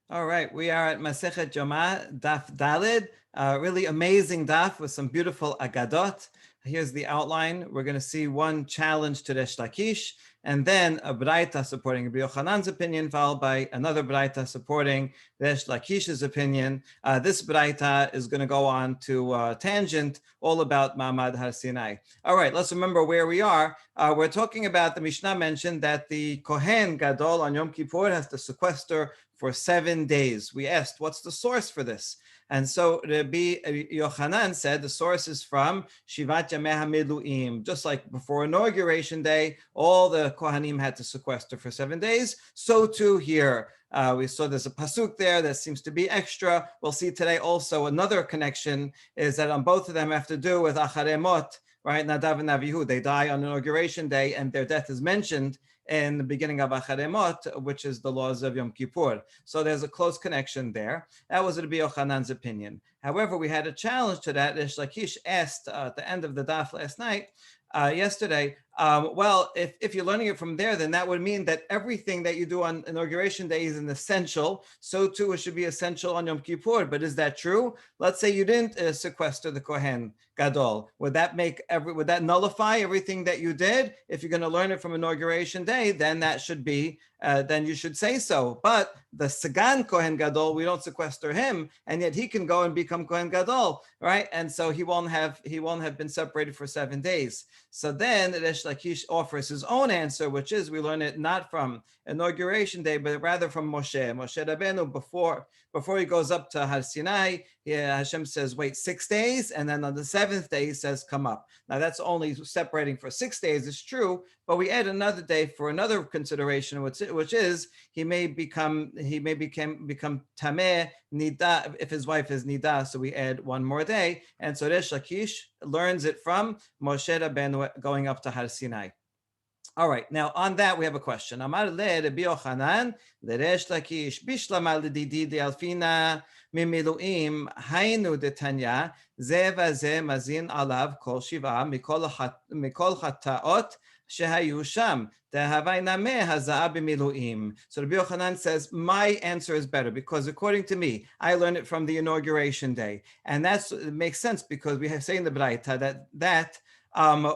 All right, we are at Masechet Yoma, Daf Dalid, really amazing daf with some beautiful agadot. Here's the outline. We're going to see one challenge to Resh Lakish, and then a Baraita supporting Yohanan's opinion, followed by another Baraita supporting Resh Lakish's opinion. This Baraita is going to go on to a tangent all about Ma'amad Har Sinai. All right, let's remember where we are. We're talking about, the Mishnah mentioned that the Kohen Gadol on Yom Kippur has to sequester for 7 days. We asked, what's the source for this? And so Rabbi Yohanan said the source is from Shivat Yamei HaMiluim. Just like before Inauguration Day, all the Kohanim had to sequester for 7 days. So too here. We saw there's a pasuk there that seems to be extra. We'll see today also another connection is that on both of them have to do with Acharei Mot, right? Nadav and Avihu, they die on Inauguration Day and their death is mentioned in the beginning of Acharei Mot, which is the laws of Yom Kippur. So there's a close connection there. That was Rabbi Yochanan's opinion. However, we had a challenge to that. Resh Lakish asked at the end of the daf last night, yesterday, well, if you're learning it from there, then that would mean that everything that you do on Inauguration Day is an essential. So too, it should be essential on Yom Kippur. But is that true? Let's say you didn't sequester the Kohen Gadol. Would that nullify everything that you did? If you're going to learn it from Inauguration Day, then that should be, then you should say so. But the Sagan Kohen Gadol, we don't sequester him, and yet he can go and become Kohen Gadol, right? And so he won't have been separated for 7 days. So then Resh Lakish offers his own answer, which is we learn it not from Inauguration Day, but rather from Moshe. Moshe Rabbeinu, before he goes up to Har Sinai, Hashem says, wait 6 days, and then on the 7th day, he says, come up. Now that's only separating for 6 days, it's true, but we add another day for another consideration, which is he may become tameh nida if his wife is nida. So we add one more day, and so Resh Lakish learns it from Moshe Rabbeinu going up to Har Sinai. All right, now on that we have a question. Amar le Rabbi Yohanan leResh Lakish bishlama ledidi dealfina mimiluim hainu detanya ze vaze mazin alav kol shiva mikol chataot shehayu sham dehavayna me hazaa b'miluim. So Rabbi Yohanan says my answer is better because according to me, I learned it from the Inauguration Day, and it makes sense because we have say in the Baraita that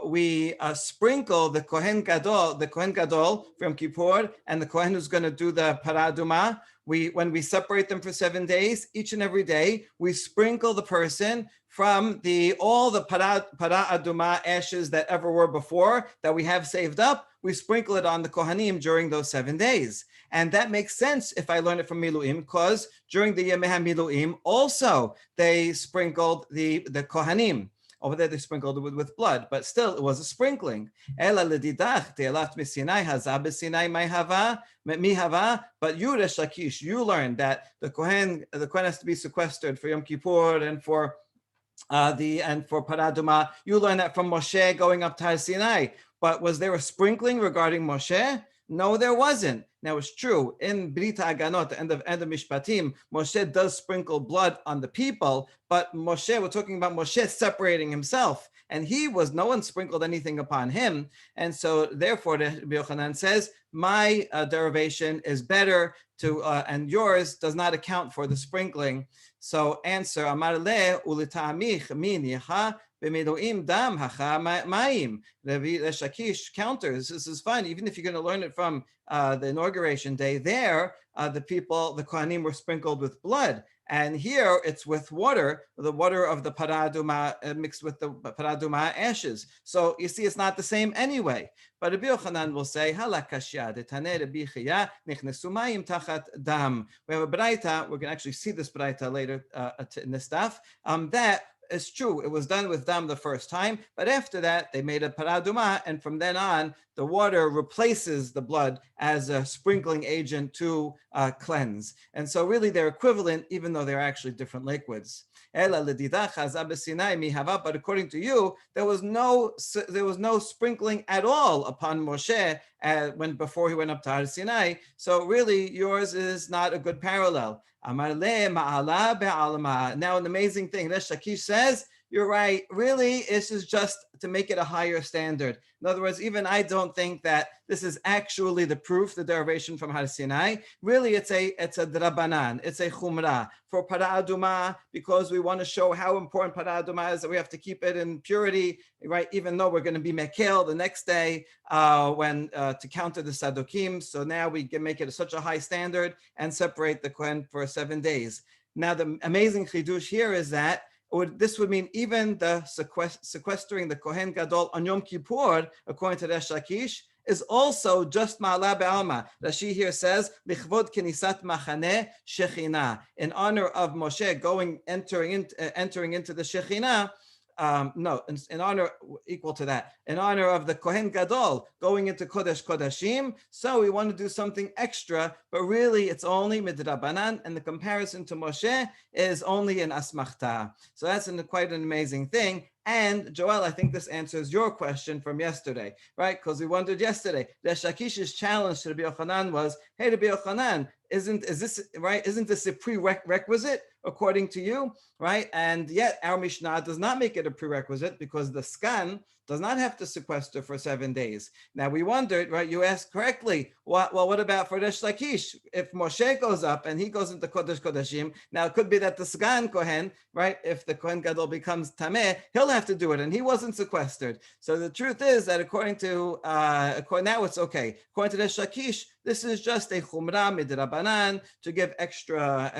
we sprinkle the Kohen Gadol from Kippur, and the Kohen who's going to do the Paraduma. When we separate them for 7 days, each and every day, we sprinkle the person from all the Paraduma ashes that ever were before that we have saved up. We sprinkle it on the Kohanim during those 7 days. And that makes sense if I learn it from Miluim, because during the Yemei HaMiluim, also they sprinkled the Kohanim. Over there, they sprinkled it with blood, but still, it was a sprinkling. Ela ledidach de'elat misinai hazah b'sinai mihava. But you, Resh Lakish, you learned that the Kohen has to be sequestered for Yom Kippur and for Paraduma. You learned that from Moshe going up to Har Sinai. But was there a sprinkling regarding Moshe? No, there wasn't. Now it's true in Brita Aganot, the end of Mishpatim, Moshe does sprinkle blood on the people, but Moshe, we're talking about Moshe separating himself, and no one sprinkled anything upon him, and so therefore, Rabbi Yochanan says, my derivation is better and yours does not account for the sprinkling. So answer, Amar le ulitamich min yecha b'miluim dam hacha ma'im. Rabbi Resh Lakish counters, this is fine, even if you're going to learn it from the Inauguration Day, there, the Kohanim were sprinkled with blood. And here it's with water, the water of the Paraduma mixed with the Paraduma ashes. So you see, it's not the same anyway. But Rabbi Yochanan will say, halakashya detaneh Rabbi Chiya nichnesu mayim tachat dam. We have a Baraita, we're going to actually see this Baraita later in this stuff, that it's true, it was done with dam the first time, but after that, they made a paraduma, and from then on, the water replaces the blood as a sprinkling agent to cleanse. And so really they're equivalent, even though they're actually different liquids. But according to you, there was no sprinkling at all upon Moshe before he went up to Har Sinai. So really, yours is not a good parallel. Now, an amazing thing, Resh Lakish says, you're right. Really, this is just to make it a higher standard. In other words, even I don't think that this is actually the proof, the derivation from Har Sinai. Really, it's a drabanan, it's a chumrah for para aduma, because we want to show how important para aduma is, that we have to keep it in purity, right? Even though we're going to be mekel the next day when to counter the sadokim. So now we can make it such a high standard and separate the kohen for 7 days. Now the amazing chidush here is that this would mean even the sequestering the Kohen Gadol on Yom Kippur, according to Resh Lakish, is also just ma'ala be'alma. Rashi here says, "Lichvod kenisat machaneh shechina," in honor of Moshe entering into the Shekhinah. No, in honor, equal to that, in honor of the Kohen Gadol going into Kodesh Kodashim. So we want to do something extra, but really it's only midrabanan, and the comparison to Moshe is only in asmachta. So that's quite an amazing thing. And Joel, I think this answers your question from yesterday, right? Because we wondered yesterday, Resh Lakish's challenge to Rabbi Yohanan was, hey, Rabbi Yohanan, isn't this a prerequisite according to you, right? And yet our Mishnah does not make it a prerequisite, because the skan does not have to sequester for 7 days. Now we wondered, right? You asked correctly. What about for Resh Lakish? If Moshe goes up and he goes into Kodesh Kodashim, now it could be that the Sgan Kohen, right? If the Kohen Gadol becomes Tameh, he'll have to do it, and he wasn't sequestered. So the truth is that according now it's okay. According to Resh Lakish, this is just a chumrah midrabanan to give extra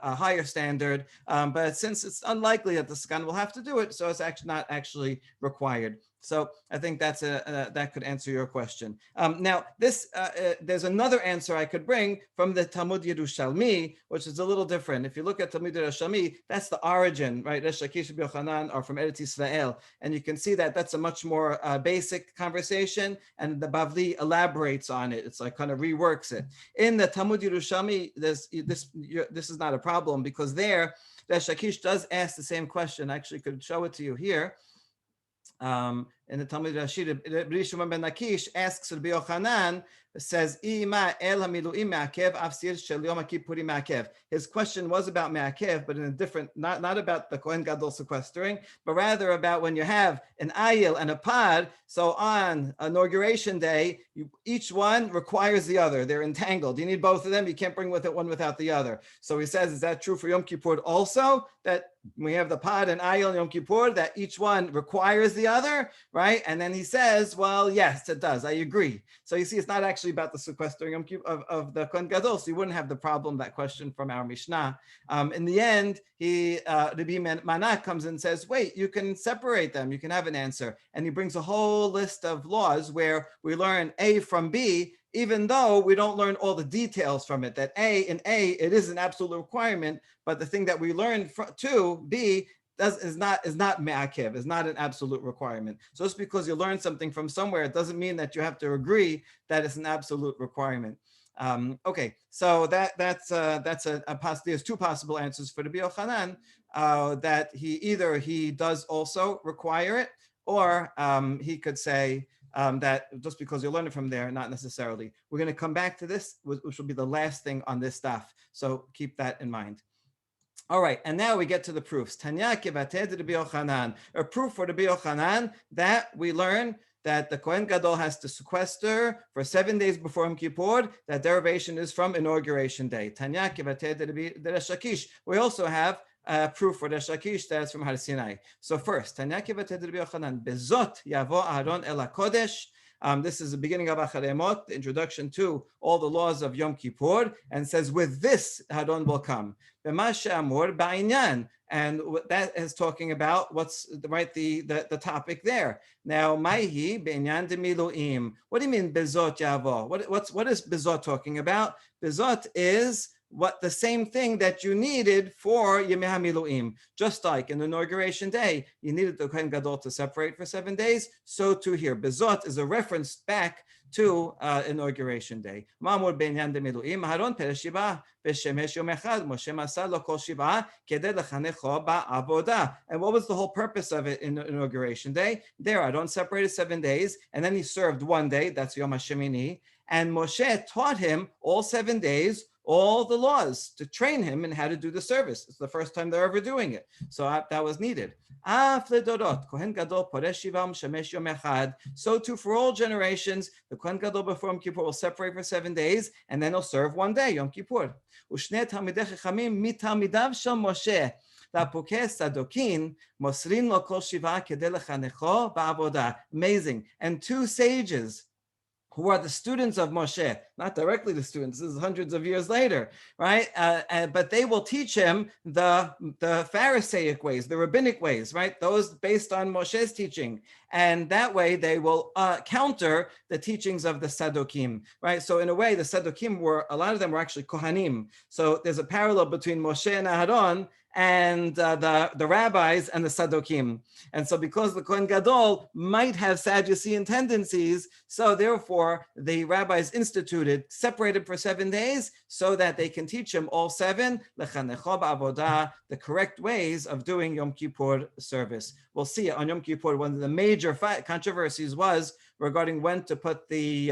a higher standard. But since it's unlikely that the Sgan will have to do it, so it's actually not actually required. So I think that could answer your question. Now, there's another answer I could bring from the Talmud Yerushalmi, which is a little different. If you look at Talmud Yerushalmi, that's the origin, right? Resh Lakish and Yohanan are from Eretz Yisrael, and you can see that that's a much more basic conversation, and the Bavli elaborates on it. It's like kind of reworks it. In the Talmud Yerushalmi, this is not a problem, because there, Resh Lakish does ask the same question. I actually could show it to you here. In the Talmud Rashi, Rabbi Shimon ben Lakish asks Rabbi Yohanan, says, "Ima el hamiluim me'akev afsir shel Yom Kippurim me'akev." His question was about me'akev, but in a different, not about the Kohen Gadol sequestering, but rather about when you have an ayil and a pod. So on inauguration day, each one requires the other. They're entangled. You need both of them. You can't bring with it one without the other. So he says, is that true for Yom Kippur also? That we have the pod and ayil and Yom Kippur, that each one requires the other, right? And then he says, well, yes, it does. I agree. So you see, it's not actually about the sequestering of the Kohen Gadol, so you wouldn't have the problem, that question from our Mishnah. In the end, Rabbi Manak comes and says, wait, you can separate them. You can have an answer. And he brings a whole list of laws where we learn A from B, even though we don't learn all the details from it. That in A, it is an absolute requirement, but the thing that we learn to B is not me'akev, is not an absolute requirement. So just because you learn something from somewhere, it doesn't mean that you have to agree that it's an absolute requirement. Okay, so there's two possible answers for Rabbi Yohanan, that he does also require it, or he could say that just because you learn it from there, not necessarily. We're going to come back to this, which will be the last thing on this stuff. So keep that in mind. All right, and now we get to the proofs. Tanya kivated Rabbi Yohanan, a proof for Rabbi Yohanan that we learn that the Kohen Gadol has to sequester for 7 days before Yom Kippur. That derivation is from inauguration day. Tanya kivated Resh Lakish. We also have proof for Resh Lakish that's from Har Sinai. So first, Tanya kivated Rabbi Yohanan, bezot yavo Aaron el HaKodesh. This is the beginning of Acharemot, the introduction to all the laws of Yom Kippur, and says, with this, Aaron will come. And that is talking about what's the topic there. Now, Maihi be'inyan de miluim. What do you mean, bezot yavo? What is bezot talking about? Bezot is the same thing that you needed for Yemei HaMiluim. Just like in the inauguration day, you needed the Kohen Gadol to separate for 7 days, so too here. Bezot is a reference back to inauguration day. Ma'amur be'inyan de miluim, Haron peresh shiva, v'shemesh yom echad, Moshe masar lo kol shiva, kedei lechanecho ba'avodah. And what was the whole purpose of it in inauguration day? There, Aaron separated 7 days, and then he served 1 day, that's Yom HaShemini, and Moshe taught him all 7 days all the laws to train him in how to do the service. It's the first time they're ever doing it. So that was needed. So too for all generations, the Kohen Gadol before Yom Kippur will separate for 7 days, and then he'll serve one day, Yom Kippur. Amazing. And 2 sages who are the students of Moshe, not directly the students, this is hundreds of years later, right? But they will teach him the Pharisaic ways, the rabbinic ways, right? Those based on Moshe's teaching. And that way they will counter the teachings of the Sadokim, right? So in a way, the Sadokim a lot of them were actually Kohanim. So there's a parallel between Moshe and Aharon and the rabbis and the Sadokim. And so because the Kohen Gadol might have Sadducean tendencies, so therefore the rabbis separated for 7 days so that they can teach him all 7, the correct ways of doing Yom Kippur service. We'll see on Yom Kippur, one of the major controversies was regarding when to put the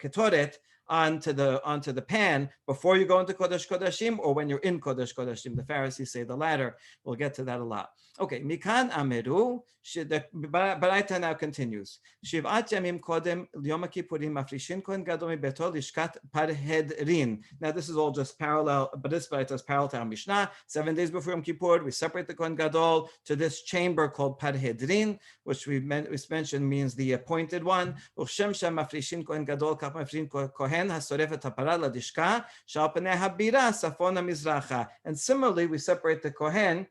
ketoret onto the pan before you go into Kodesh Kodashim or when you're in Kodesh Kodashim. The Pharisees say the latter. We'll get to that a lot. Okay, Mikan Amiru, the Baraita now continues. Shiv'at yamim kodem Yom Kippurim mafrishin Kohen Gadol mibeto lishkat parhedrin. Now this is all just parallel, but this Baraita is parallel to our Mishnah. 7 days before Yom Kippur, we separate the Kohen Gadol to this chamber called parhedrin, which we mentioned means the appointed one. Uchshem sham mafrishin Kohen Gadol kap mafrishin Kohen hasoref et hapara ladishka shal panei habira safona mizracha. And similarly, we separate the Kohen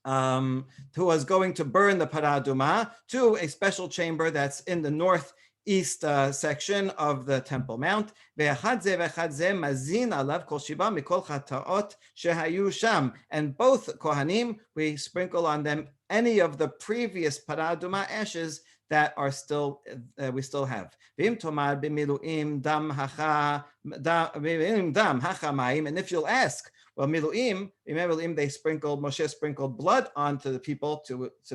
who was going to burn the paraduma to a special chamber that's in the northeast section of the Temple Mount. And both Kohanim, we sprinkle on them any of the previous paraduma ashes that are still we still have. And if you'll ask, well, Miluim, Moshe sprinkled blood onto the people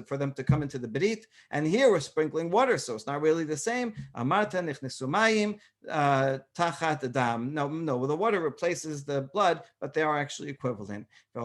for them to come into the Brit, and here we're sprinkling water, so it's not really the same. Amarta nichnesu mayim tachat dam. No, the water replaces the blood, but they are actually equivalent. That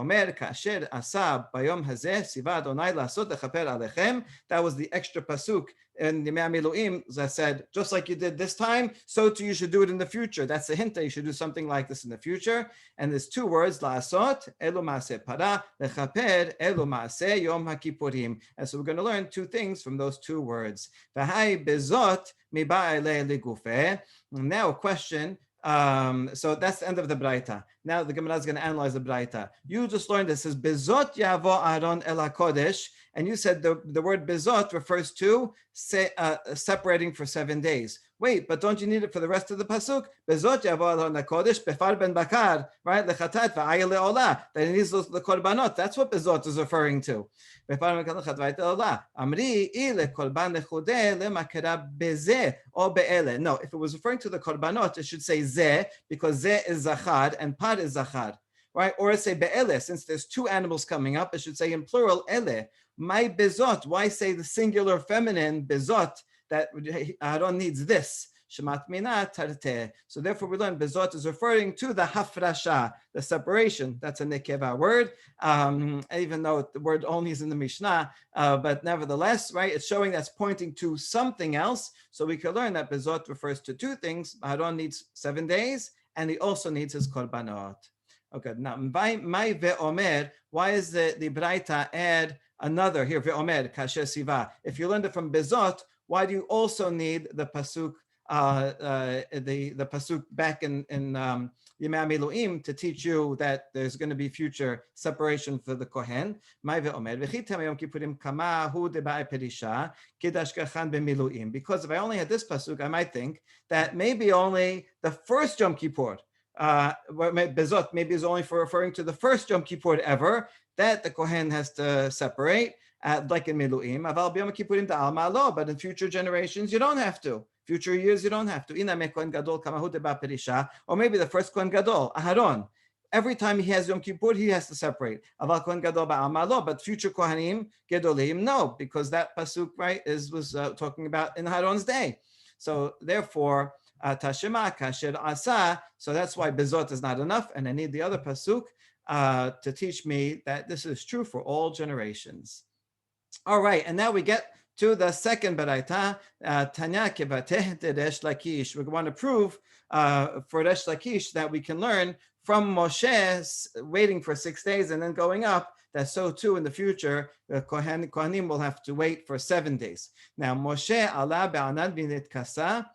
was the extra pasuk in the Miluim that said, just like you did this time, so too you should do it in the future. That's the hint that you should do something like this in the future. And there's 2 words, la'asot, elu ma'aseh para, lechaper, elu ma'aseh yom ha'kippurim. And so we're going to learn 2 things from those 2 words. V'hai bezot miba'ale ligufeh. Now a question. So that's the end of the Baraita. Now the Gemara is going to analyze the Baraita. You just learned this says bezot yavo Aaron el hakodesh, and you said the word bezot refers to separating for 7 days. Wait, but don't you need it for the rest of the pasuk? Bezot yavo Aaron hakodesh befar ben bakar, right? Lechatat va'ayil leolah. That he needs the korbanot. That's what bezot is referring to. Befar ben bakar lechat va'ayil Amri ile korban lechudeh lemakera beze or be'ele. No, if it was referring to the korbanot, it should say ze, because ze is zachar and par is zachar, right? Or it say be'ele, since there's 2 animals coming up, it should say in plural ele. My bezot, why say the singular feminine bezot, that Aaron needs this? Shemat mina tarte. So therefore we learn bezot is referring to the hafrasha, the separation. That's a nekeva word, even though the word only is in the Mishnah, but nevertheless, right, it's showing that's pointing to something else. So we can learn that bezot refers to 2 things. Aaron needs 7 days, and he also needs his korbanot. Okay, now, my ve'omer, why is the Baraita add another here, ve'omer, kasher siva? If you learned it from bezot, why do you also need the pasuk, the pasuk back in Yemei Miluim to teach you that there's going to be future separation for the Kohen? Because if I only had this pasuk, I might think that maybe only the first Yom Kippur, bezot maybe is only for referring to the first Yom Kippur ever, that the Kohen has to separate, like in Miluim. But in future generations, you don't have to. Future years, you don't have to. Or maybe the first Kohen Gadol, Aharon. Every time he has Yom Kippur, he has to separate. But future Kohanim, Gedolim, no, because that pasuk, right, was talking about in Aharon's day. So therefore, Tashema kasher asa. So that's why bezot is not enough, and I need the other pasuk to teach me that this is true for all generations. All right, and now we get to the second Baraita, Tanya kevateh de Resh Lakish. We want to prove for Resh Lakish that we can learn from Moshe waiting for 6 days and then going up, that so too in the future, the Kohanim will have to wait for 7 days. Now, Moshe Allah be'anan v'nitkasa,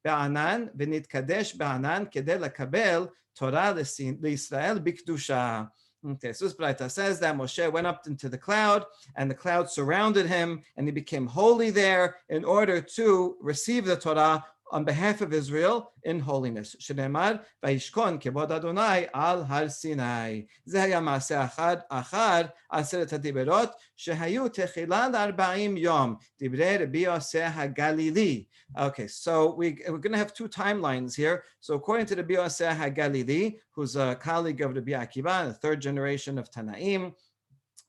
be'anan v'nitkadesh be'anan kedei lakabel Torah l'Yisrael b'kedusha. Okay, so this Baraita says that Moshe went up into the cloud, and the cloud surrounded him, and he became holy there in order to receive the Torah on behalf of Israel in holiness. Shneimar vayishkon kevod Adonai al har Sinai. Ze haya maaseh achad aseret hadiberot shehayu techila l-40 yom divrei Rabbi Yosef HaGalili. Okay, so we're going to have two timelines here. So according to Rabbi Yosef HaGalili, who's a colleague of Rabbi Akiva, the third generation of Tanaim,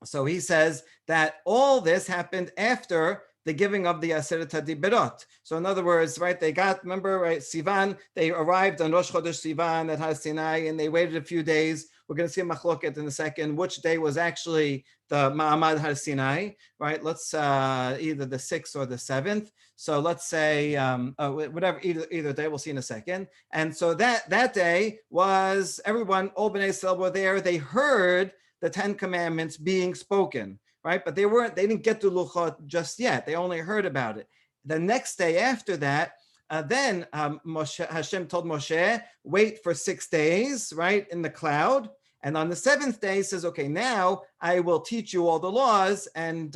so he says that all this happened after the giving of the Aseret HaDiberot. So in other words, right, they got, remember, right, Sivan, they arrived on Rosh Chodesh Sivan at Har Sinai, and they waited a few days. We're going to see a machloket in a second, which day was actually the Ma'amad Har Sinai, right? Let's either the 6th or the 7th. So let's say, whatever, either day, we'll see in a second. And so that day was everyone, all Bnei Israel were there. They heard the 10 commandments being spoken, right? But they didn't get to Luchot just yet. They only heard about it. The next day after that, then Hashem told Moshe, wait for 6 days, right, in the cloud. And on the 7th day, he says, okay, now I will teach you all the laws and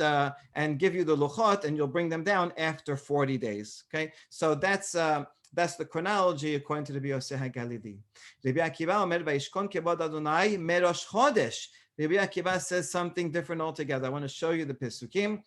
give you the Luchot, and you'll bring them down after 40 days, okay? So that's the chronology according to Rabbi Yosef HaGalili. Rabbi Akiva omer vayishkon kevod Adonai merosh chodesh. Rabbi Akiva says something different altogether. I want to show you the Pesukim.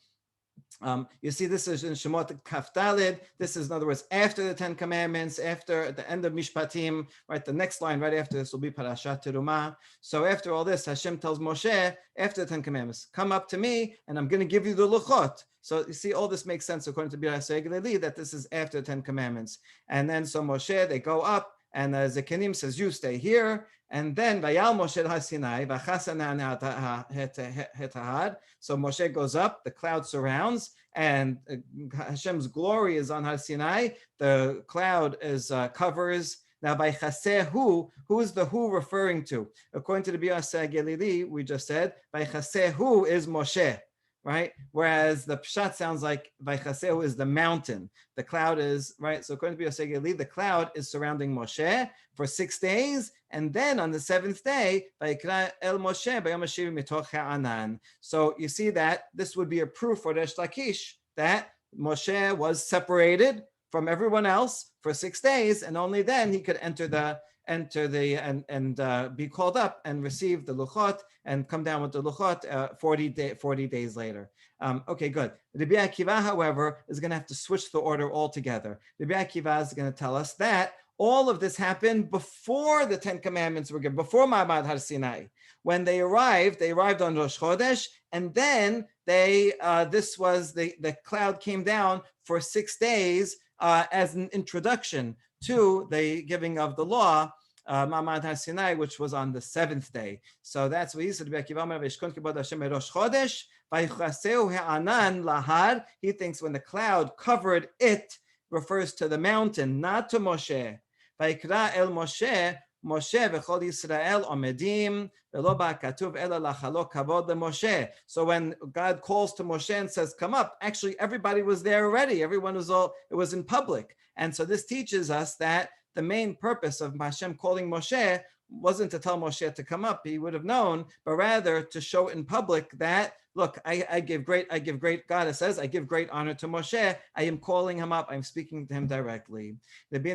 You see, this is in Shemot Kaf Daled. This is, in other words, after the 10 Commandments, after at the end of Mishpatim, right? The next line right after this will be Parashat Terumah. So after all this, Hashem tells Moshe, after the 10 Commandments, come up to me, and I'm going to give you the Luchot. So you see, all this makes sense according to Rabbi Yosef HaGalili that this is after the 10 Commandments. And then so Moshe, they go up, and Zekanim says, you stay here. And then Vayal Moshe Har Sinai, so Moshe goes up, the cloud surrounds, and Hashem's glory is on Har Sinai. The cloud is covers. Now, by Chasehu, who is the who referring to? According to the Rabbi Yosef HaGalili, we just said, by Chasehu is Moshe. Right? Whereas the pshat sounds like Vaychasehu is the mountain. The cloud is, right? So according to Yosef HaGalili, the cloud is surrounding Moshe for 6 days. And then on the 7th day, Vayikra el Moshe b'yom hashivim mitoch ha'anan. So you see that this would be a proof for Resh Lakish that Moshe was separated from everyone else for 6 days. And only then he could enter and be called up and receive the luchot and come down with the luchot 40 days later. Okay, good. Rabbi Akiva, however, is going to have to switch the order altogether. Rabbi Akiva is going to tell us that all of this happened before the 10 Commandments were given, before Ma'amad Har Sinai. When they arrived on Rosh Chodesh, and then the cloud came down for 6 days as an introduction to the giving of the law, Ma'amad Har Sinai, which was on the 7th day. So that's what he said. He thinks when the cloud covered it refers to the mountain, not to Moshe. Vayikra el Moshe, Moshe v'chol Yisrael omedim v'lo ba'katuv ela lachalo kavod leMoshe. So when God calls to Moshe and says, come up, actually everybody was there already. Everyone was it was in public. And so this teaches us that the main purpose of Hashem calling Moshe wasn't to tell Moshe to come up, he would have known, but rather to show in public that, look, I give great, God says, I give great honor to Moshe. I am calling him up. I'm speaking to him directly. Rabbi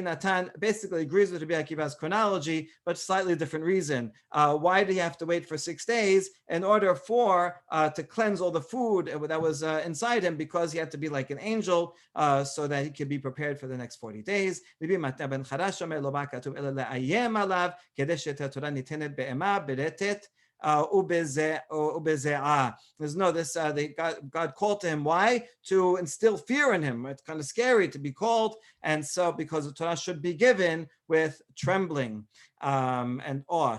Natan basically agrees with Rabbi Akiva's chronology, but slightly different reason. Why did he have to wait for 6 days? In order to cleanse all the food that was inside him, because he had to be like an angel, so that he could be prepared for the next 40 days. ubeze'ah. There's no this. God called to him. Why? To instill fear in him. It's kind of scary to be called, and so because the Torah should be given with trembling and awe.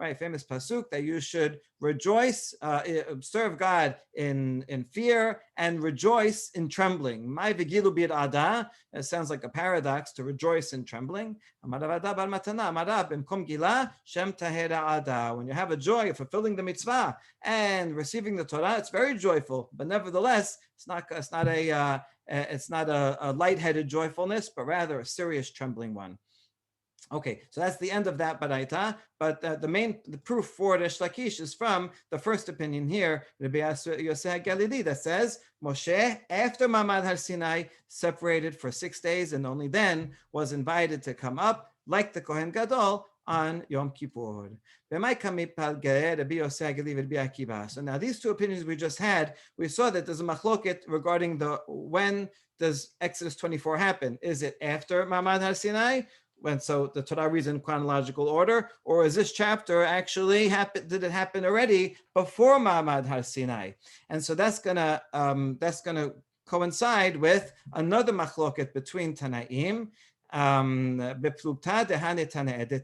Right, famous pasuk that you should rejoice, serve God in fear and rejoice in trembling. It sounds like a paradox to rejoice in trembling. When you have a joy of fulfilling the mitzvah and receiving the Torah, it's very joyful, but nevertheless, it's not a lightheaded joyfulness, but rather a serious trembling one. Okay, so that's the end of that Baraita. But the proof for Resh Lakish is from the first opinion here, Rabbi Yosef Galili, that says Moshe, after Mamad Har Sinai, separated for 6 days, and only then was invited to come up, like the Kohen Gadol, on Yom Kippur. So now these two opinions we just had, we saw that there's a machloket regarding when does Exodus 24 happen? Is it after Mamad Har Sinai? So the Torah reads in chronological order, or is this chapter actually did it happen already before Ma'amad Har Sinai? And so that's gonna coincide with another machloket between Tanaim. Beplugta dehane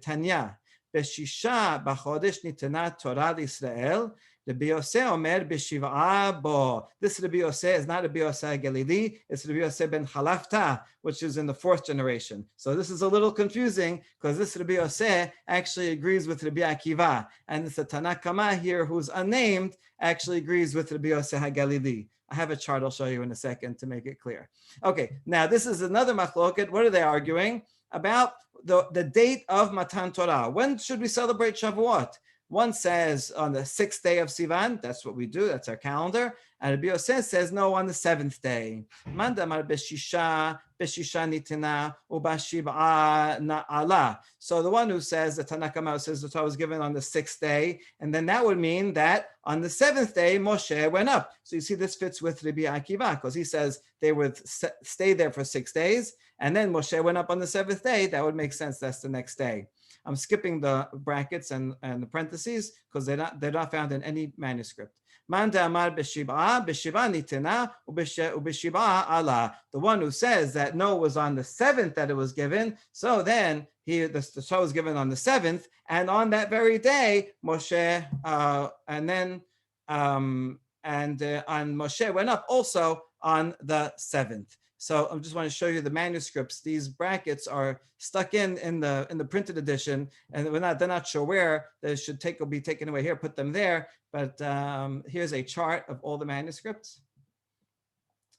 Tanya beshisha b'chodesh nitana Torah l'Israel. Rabbi Yosef omer b'shiv'a bo. This Rabbi Yosef is not Rabbi Yosef Galili, it's Rabbi Yosef ben Chalafta, which is in the 4th generation. So this is a little confusing because this Rabbi Yosef actually agrees with Rabbi Akiva, and it's a Tanakama here who's unnamed actually agrees with Rabbi Yosef Galili. I have a chart I'll show you in a second to make it clear. Okay, now this is another machloket. What are they arguing about? The date of Matan Torah. When should we celebrate Shavuot? One says on the 6th day of Sivan, that's what we do, that's our calendar. And Rabbi Yosef says no, on the 7th day. Mandamar beshisha nitina ubashiv'a na'ala. So the one who says, the Tanakama says the Torah was given on the 6th day, and then that would mean that on the 7th day, Moshe went up. So you see this fits with Rabbi Akiva, because he says they would stay there for 6 days, and then Moshe went up on the 7th day. That would make sense, that's the next day. I'm skipping the brackets and the parentheses because they're not found in any manuscript. The one who says that no, it was on the 7th that it was given, so then the Torah was given on the 7th, and on that very day, Moshe Moshe went up also on the 7th. So I just want to show you the manuscripts. These brackets are stuck in the printed edition, and they're not sure where. They should be taken away here. Put them there. But here's a chart of all the manuscripts.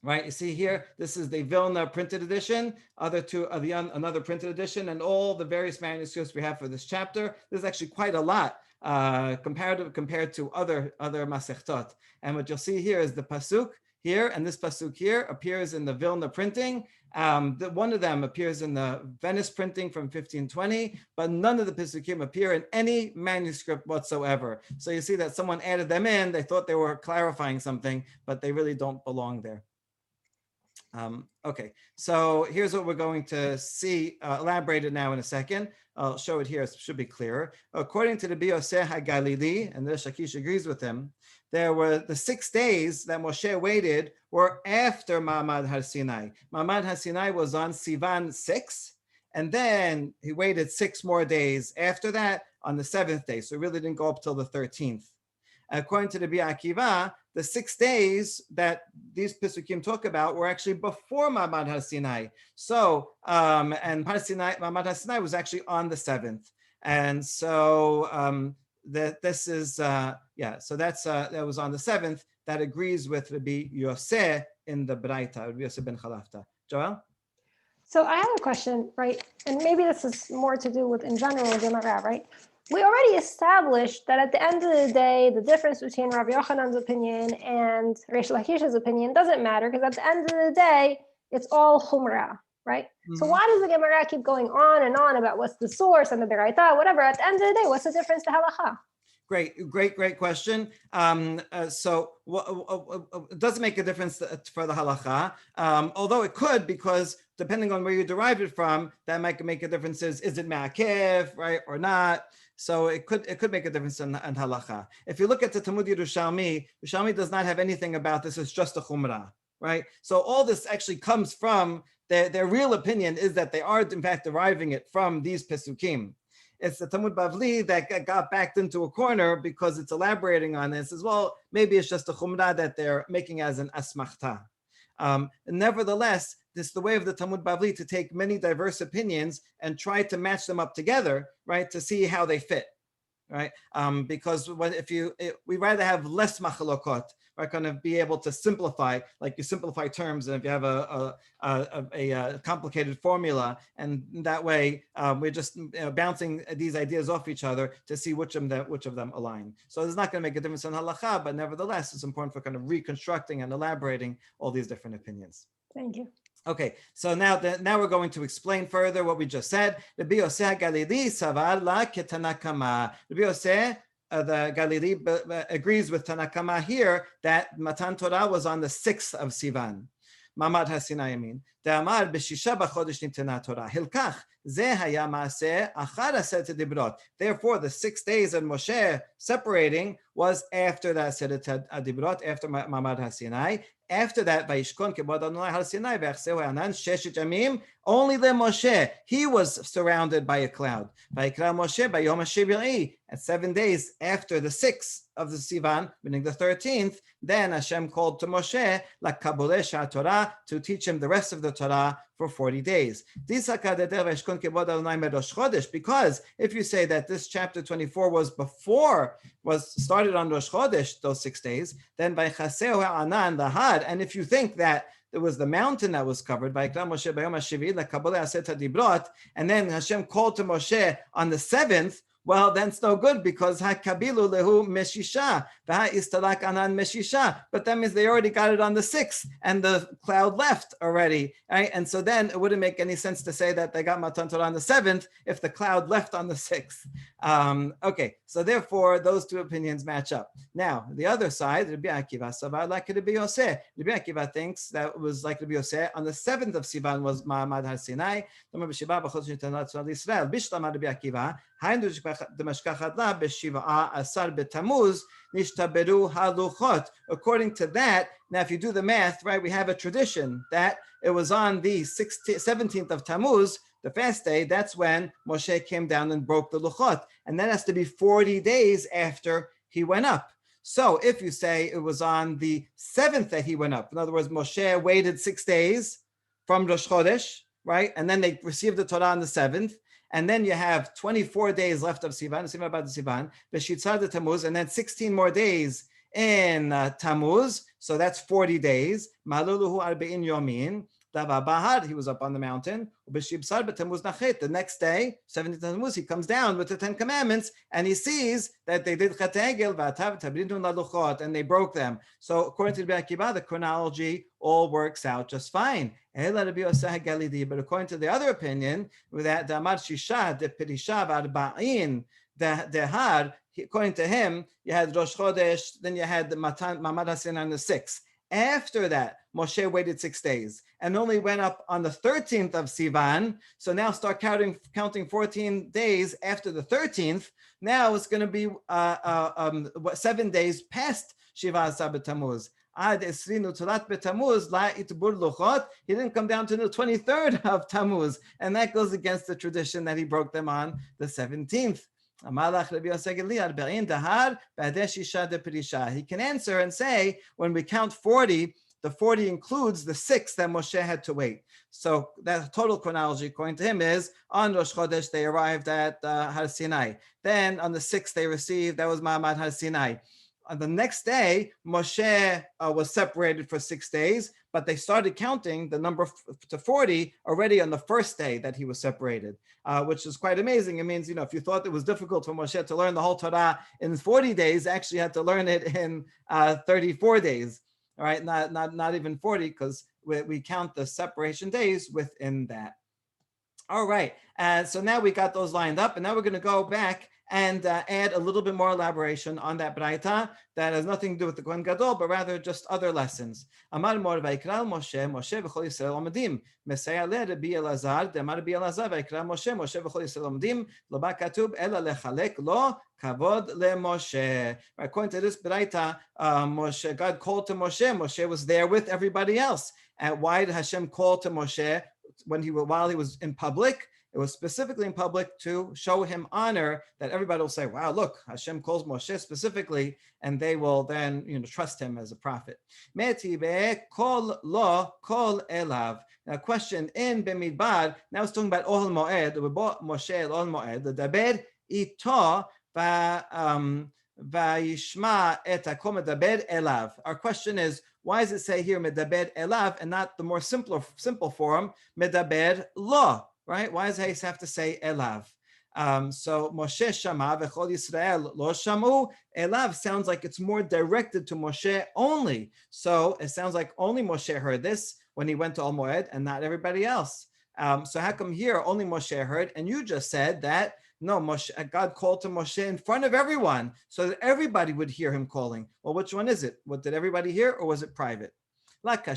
Right, you see here, this is the Vilna printed edition. Another printed edition, and all the various manuscripts we have for this chapter. There's actually quite a lot compared to other masechtot. And what you'll see here is the pasuk here, and this pasuk here appears in the Vilna printing. One of them appears in the Venice printing from 1520, but none of the pasukim appear in any manuscript whatsoever. So you see that someone added them in. They thought they were clarifying something, but they really don't belong there. Okay, so here's what we're going to see elaborated now in a second. I'll show it here, it should be clearer. According to the Rabbi Yosef HaGalili, and Resh Lakish agrees with him, there were the 6 days that Moshe waited were after Ma'amad Har Sinai. Ma'amad Har Sinai was on Sivan 6, and then he waited 6 more days after that on the 7th day, so it really didn't go up till the 13th. According to the Rabbi Akiva, the 6 days that these Pesukim talk about were actually before Ma'amad Har Sinai. So, and Ma'amad Har Sinai was actually on the 7th. And so that was on the 7th. That agrees with Rabbi Yosef in the Baraita, Rabbi Yosef ben Chalafta. Joel? So I have a question, right? And maybe this is more to do with, in general, Gemara, right? We already established that at the end of the day, the difference between Rabbi Yohanan's opinion and Resh Lakish's opinion doesn't matter, because at the end of the day, it's all Chumrah, right? Mm-hmm. So why does the Gemara keep going on and on about what's the source and the Baraita, whatever? At the end of the day, what's the difference to Halacha? Great question. It doesn't make a difference for the halacha, although it could, because depending on where you derived it from, that might make a difference. Is it ma'akev, right, or not? So it could make a difference in halacha. If you look at the Talmud Yerushalmi does not have anything about this. It's just a chumrah, right? So all this actually comes from their real opinion is that they are in fact deriving it from these pesukim. It's the Talmud Bavli that got backed into a corner because it's elaborating on this as well. Maybe it's just a chumrah that they're making as an asmachta. Nevertheless, this is the way of the Talmud Bavli to take many diverse opinions and try to match them up together, right, to see how they fit, right? Because we rather have less machalokot, right, kind of be able to simplify, like you simplify terms, and if you have a complicated formula, and that way we're just bouncing these ideas off each other to see which of them align. So it's not going to make a difference in halacha, but nevertheless, it's important for kind of reconstructing and elaborating all these different opinions. Thank you. Okay, so now we're going to explain further what we just said. Rabbi Yosef Galili savar la ketanakama. Rabbi Yosef, the Galili, agrees with Tanakama here that Matan Torah was on the 6th of Sivan. Mamad HaSinai Yamin. De'amar b'shisha b'chodesh nitana Torah. Hilkach ze haya maaseh achar aseret dibrot. Therefore, the 6 days of Moshe separating was after the aseret dibrot, after Mamad HaSinai. After that, Vayishkon kebod Adonai har Sinai v'achseu ha'anan sheshet yamim. Only the Moshe, he was surrounded by a cloud. Vayikra Moshe b'yom ha'shiv'i. At 7 days after the 6th of the Sivan, meaning the 13th, then Hashem called to Moshe lakabolesh ha'Torah, to teach him the rest of the Torah for 40 days. Because if you say that this chapter 24 was started on Rosh Chodesh, those 6 days, then by Chaseu ha'anan lahad, and if you think that it was the mountain that was covered by Moshe b'yom ha'shiv'i lakaboleh aset hadibrot, and then Hashem called to Moshe on the 7th, well, that's no good, because hakabilu lehu meshisha, istalak anan meshisha. But that means they already got it on the 6th, and the cloud left already, right? And so then it wouldn't make any sense to say that they got Matan Torah on the 7th if the cloud left on the 6th. Okay, so therefore those two opinions match up. Now the other side, Rabbi Akiva savar like Rabbi Yosef. Rabbi Akiva thinks that it was like Rabbi Yosef on the 7th of Sivan was Ma'amad Har Sinai. Bishlam Rabbi Akiva. According to that, now if you do the math, right, we have a tradition that it was on the 17th of Tammuz, the fast day, that's when Moshe came down and broke the luchot. And that has to be 40 days after he went up. So if you say it was on the 7th that he went up, in other words, Moshe waited 6 days from Rosh Chodesh, right? And then they received the Torah on the 7th. And then you have 24 days left of Sivan, B'shitzar de Tammuz, and then 16 more days in Tammuz. So that's 40 days. Maluluhu arba'in yomin. He was up on the mountain. The next day, 17th Tammuz, he comes down with the 10 commandments, and he sees that they did and they broke them. So according to Rabbi Akiva, the chronology all works out just fine. But according to the other opinion, with that according to him, you had Rosh Chodesh, then you had the Mamad HaSinai on the 6th. After that, Moshe waited 6 days and only went up on the 13th of Sivan. So now start counting 14 days after the 13th. Now it's going to be 7 days past Shiva Asar B'Tammuz. He didn't come down to the 23rd of Tammuz, and that goes against the tradition that he broke them on the 17th. He can answer and say, when we count 40, the 40 includes the 6 that Moshe had to wait. So that total chronology, according to him, is on Rosh Chodesh, they arrived at Har Sinai. Then on the 6th, they received, that was Ma'amad Har Sinai. On the next day, Moshe was separated for 6 days, but they started counting the number to 40 already on the first day that he was separated, which is quite amazing. It means, if you thought it was difficult for Moshe to learn the whole Torah in 40 days, actually had to learn it in 34 days, all right? Not even 40, because we count the separation days within that. All right, so now we got those lined up, and now we're going to go back and add a little bit more elaboration on that Baraita that has nothing to do with the Kohen Gadol, but rather just other lessons. Amar Mor Vaikra Moshe, Moshe v'chol Yisrael omedim, Mesaya le Rabbi Elazar, Demar Rabbi Elazar Vaikra Moshe, Moshe v'chol Yisrael omedim, lo ba katub ela lechalek lo kavod le Moshe. According to this Baraita, Moshe, God called to Moshe. Moshe was there with everybody else. And why did Hashem call to Moshe while he was in public? It was specifically in public to show him honor, that everybody will say, wow, look, Hashem calls Moshe specifically, and they will then trust him as a prophet. Kol lo kol elav. Now, question in Bemidbar, now it's talking about Ohel Moed, Moshe el Ohel Moed, the Daber ito vayishma et hakom medaber elav. Our question is, why does it say here medaber elav and not the more simple form medaber lo? Right? Why does Hayes have to say elav? So Moshe shama v'chol Yisrael lo shamu. Elav sounds like it's more directed to Moshe only. So it sounds like only Moshe heard this when he went to Al Moed and not everybody else. So how come here only Moshe heard? And you just said that no, Moshe, God called to Moshe in front of everyone so that everybody would hear him calling. Well, which one is it? What did everybody hear, or was it private? No problem.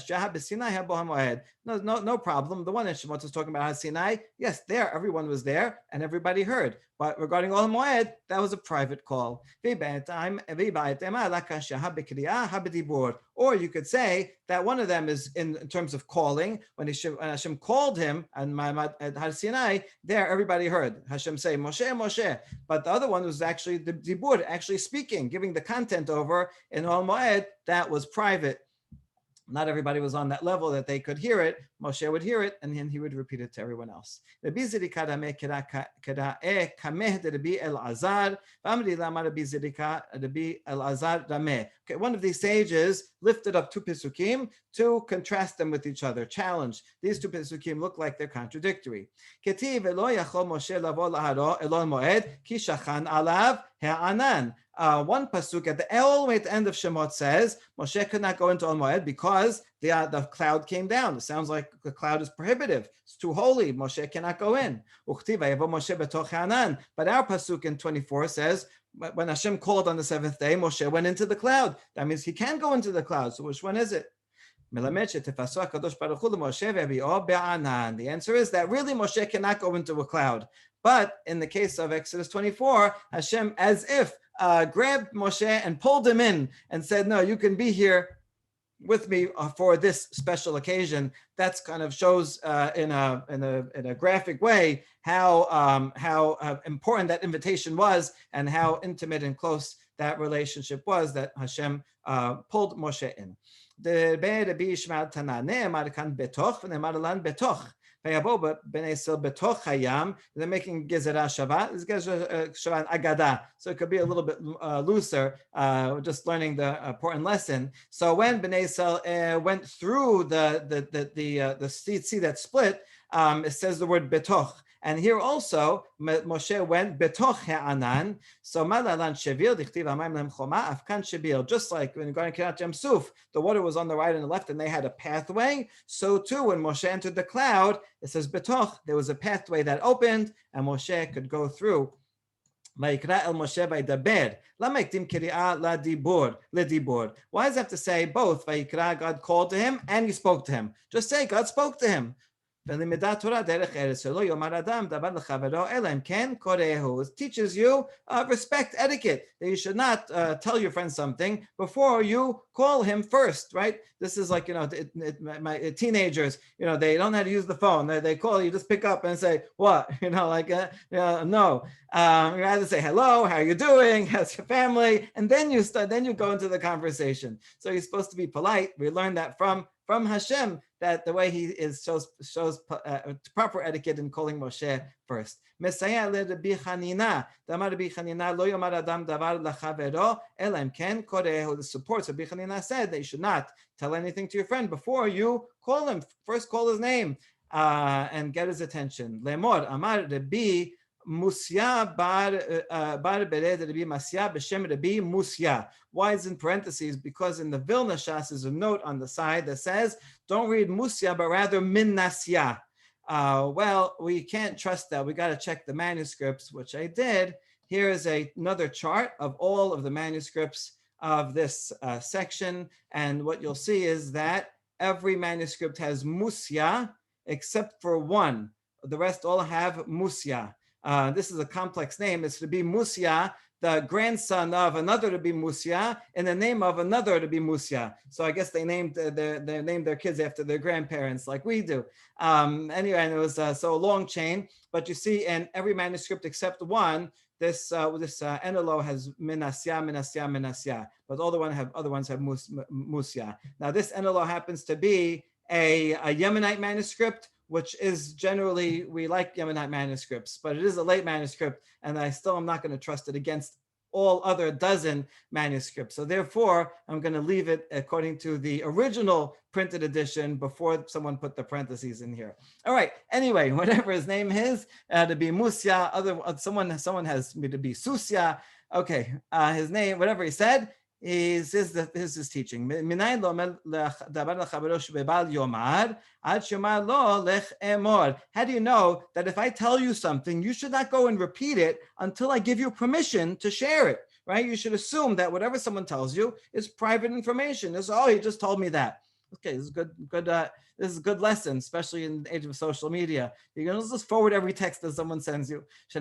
The one that Shemot is talking about Sinai, yes, there, everyone was there and everybody heard. But regarding Ohel Moed, that was a private call. Or you could say that one of them is in terms of calling, when Hashem called him at Har Sinai, there everybody heard Hashem say, Moshe, Moshe. But the other one was actually the Dibur, actually speaking, giving the content over in Ohel Moed, that was private. Not everybody was on that level that they could hear it. Moshe would hear it, and then he would repeat it to everyone else. Okay, one of these sages lifted up two Pesukim to contrast them with each other. Challenge. These two Pesukim look like they're contradictory. One pasuk all the way at the end of Shemot says Moshe could not go into Al Moed because the cloud came down. It sounds like the cloud is prohibitive. It's too holy. Moshe cannot go in. But our pasuk in 24 says when Hashem called on the seventh day, Moshe went into the cloud. That means he can go into the cloud. So which one is it? The answer is that really Moshe cannot go into a cloud. But in the case of Exodus 24, Hashem, as if grabbed Moshe and pulled him in and said, no, you can be here with me for this special occasion. That's kind of shows in a graphic way how important that invitation was and how intimate and close that relationship was that Hashem pulled Moshe in. They're making gezerah shava. This gezerah shava agada, so it could be a little bit looser. Just learning the important lesson. So when Bnei Yisrael went through the sea that split, it says the word betoch. And here also, Moshe went betoch ha'anan. So malalan shevil dichtiv hamayim lem choma afkan shevil. Just like when you're going to Kiryat Yam Suf, the water was on the right and the left, and they had a pathway. So too, when Moshe entered the cloud, it says betoch. There was a pathway that opened, and Moshe could go through. Vayikra el Moshe vaydaber. Lama iktim kiri'ah ledibur. Why does it have to say both? Vayikra, God called to him, and he spoke to him. Just say God spoke to him. It teaches you respect etiquette, that you should not tell your friend something before you call him first, right? This is like, my teenagers, they don't know how to use the phone. They call you, just pick up and say, what? No. You either say, hello, how are you doing? How's your family? And then you go into the conversation. So you're supposed to be polite. We learned that from Hashem, that the way he is shows proper etiquette in calling Moshe first. The supports of Rabbi Chanina said that you should not tell anything to your friend before you call him. First call his name and get his attention. Lemor Amar Rabbi Musya bar bered Rabbi Masya b'shem Rabbi Musya. Why is in parentheses? Because in the Vilna Shas is a note on the side that says, don't read Musya, but rather Min Nasya. Well, we can't trust that. We got to check the manuscripts, which I did. here is another chart of all of the manuscripts of this section. And what you'll see is that every manuscript has Musya except for one. The rest all have Musya. This is a complex name. It's to be Musya, the grandson of another to be Musya, in the name of another to be Musya. So I guess they named their kids after their grandparents, like we do. Anyway, and it was so a long chain. But you see, in every manuscript except one, this enelo has Menasya, Menasya, Menasya, but all the other ones have Musya. Now this enelo happens to be a Yemenite manuscript, which is generally, we like Yemenite manuscripts, but it is a late manuscript, and I still am not going to trust it against all other dozen manuscripts. So therefore, I'm going to leave it according to the original printed edition before someone put the parentheses in here. All right. Anyway, whatever his name is, to be Musya, someone has me to be Susya. Okay, his name, whatever he said, is his teaching. How do you know that if I tell you something, you should not go and repeat it until I give you permission to share it, right? You should assume that whatever someone tells you is private information. It's, oh, he just told me that. Okay, this is good. This is a good lesson, especially in the age of social media. You can just forward every text that someone sends you. So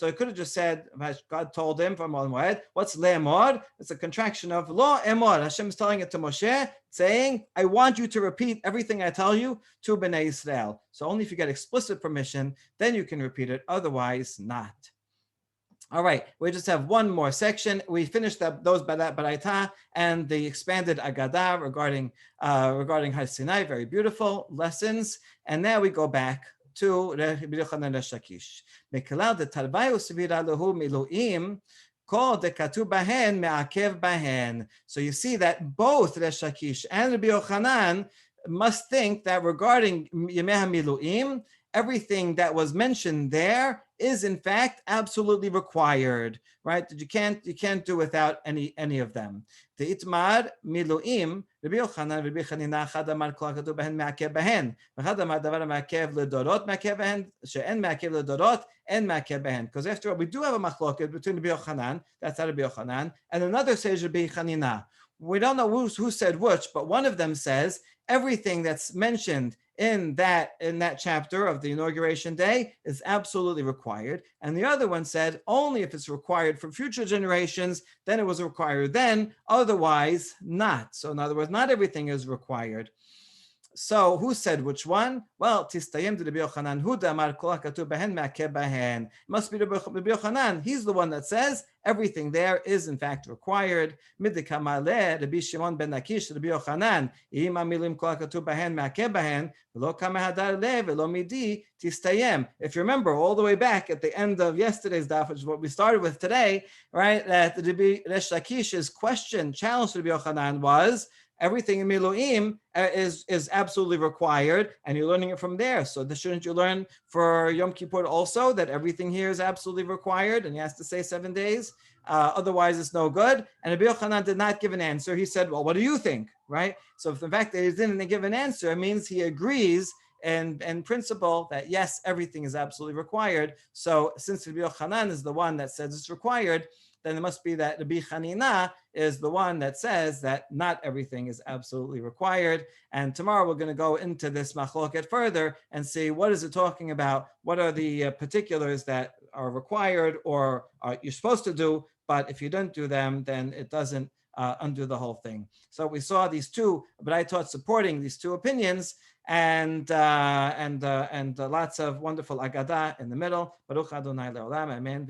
it could have just said, God told him from Mol Moed. What's le'emor? It's a contraction of lo emor. Hashem is telling it to Moshe, saying, I want you to repeat everything I tell you to Bnei Israel. So only if you get explicit permission, then you can repeat it. Otherwise, not. All right, we just have one more section. We finished those Baraita and the expanded Agadah regarding Har Sinai. Very beautiful lessons. And now we go back to Yohanan Resh Lakish. Mekalal de Talvayu Sevira Lehu Miluim. So you see that both Resh Lakish and Rabbi Yohanan must think that regarding Yemei HaMiluim, everything that was mentioned there is in fact absolutely required, right? You can't do without any of them. The itmar miluim, Rabbi Yochanan, Rabbi Chanina, Chad amar kol hakatuv behen me'akev behen, v'chad amar davar me'akev ledorot me'akev behen, she'en me'akev ledorot, en me'akev behen. Because after all, we do have a machloket between Rabbi Yochanan, that's Rabbi Yochanan, and another says Rabbi Chanina. We don't know who said which, but one of them says everything that's mentioned in that chapter of the inauguration day is absolutely required. And the other one said only if it's required for future generations, then it was required then, otherwise not. So in other words, not everything is required. So who said which one? Well, Tistayim to Rabbi Yochanan Huda Amar Kol HaKatuv Behen Me'akev Behen. Must be Rabbi Yochanan. He's the one that says everything there is in fact required. Midikamaleh Rabbi Shimon ben Lakish Rabbi Yochanan Ima Milim Kol HaKatuv Behen Me'akev Behen V'lo Kama Hadar Le V'lo Midi Tistayim. If you remember all the way back at the end of yesterday's daf, which is what we started with today, right? That Rabbi Resh Lakish's challenge to Rabbi Yochanan was, everything in Miluim is absolutely required, and you're learning it from there. So shouldn't you learn for Yom Kippur also that everything here is absolutely required, and he has to say 7 days? Otherwise, it's no good. And Rabbi Yochanan did not give an answer. He said, well, what do you think, right? So if the fact that he didn't give an answer, it means he agrees in principle that yes, everything is absolutely required. So since Rabbi Yochanan is the one that says it's required, then it must be that Rabbi Chanina is the one that says that not everything is absolutely required. And tomorrow we're going to go into this machloket further and see what is it talking about, what are the particulars that are required or you're supposed to do, but if you don't do them, then it doesn't undo the whole thing. So we saw these two, but I taught supporting these two opinions, and lots of wonderful agadah in the middle. Baruch Adonai le'olam, amen.